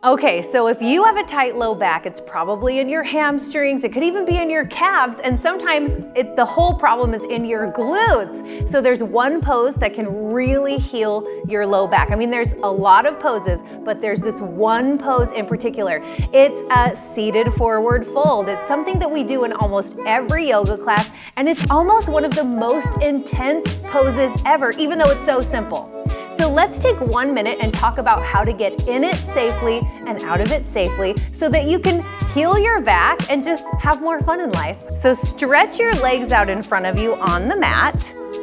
Okay, so if you have a tight low back, it's probably in your hamstrings, it could even be in your calves, and sometimes the whole problem is in your glutes. So there's one pose that can really heal your low back. I mean, there's a lot of poses, but there's this one pose in particular. It's a seated forward fold. It's something that we do in almost every yoga class, and it's almost one of the most intense poses ever, even though it's so simple. So let's take 1 minute and talk about how to get in it safely and out of it safely so that you can heal your back and just have more fun in life. So stretch your legs out in front of you on the mat.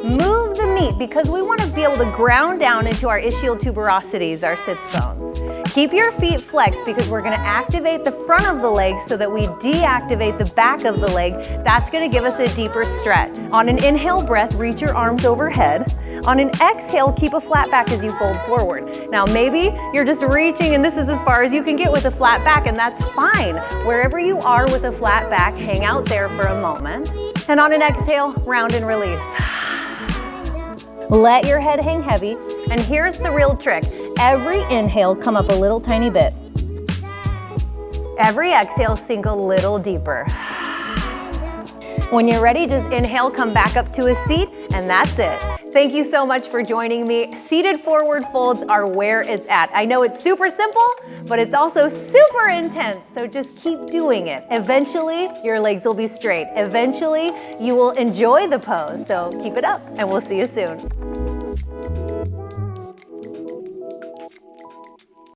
Move the meat because we want to be able to ground down into our ischial tuberosities, our sits bones. Keep your feet flexed because we're going to activate the front of the leg so that we deactivate the back of the leg. That's going to give us a deeper stretch. On an inhale breath, reach your arms overhead. On an exhale, keep a flat back as you fold forward. Now maybe you're just reaching and this is as far as you can get with a flat back, and that's fine. Wherever you are with a flat back, hang out there for a moment. And on an exhale, round and release. Let your head hang heavy, and here's the real trick. Every inhale, come up a little tiny bit. Every exhale, sink a little deeper. When you're ready, just inhale, come back up to a seat, and that's it. Thank you so much for joining me. Seated forward folds are where it's at. I know it's super simple, but it's also super intense, so just keep doing it. Eventually, your legs will be straight. Eventually, you will enjoy the pose, so keep it up, and we'll see you soon.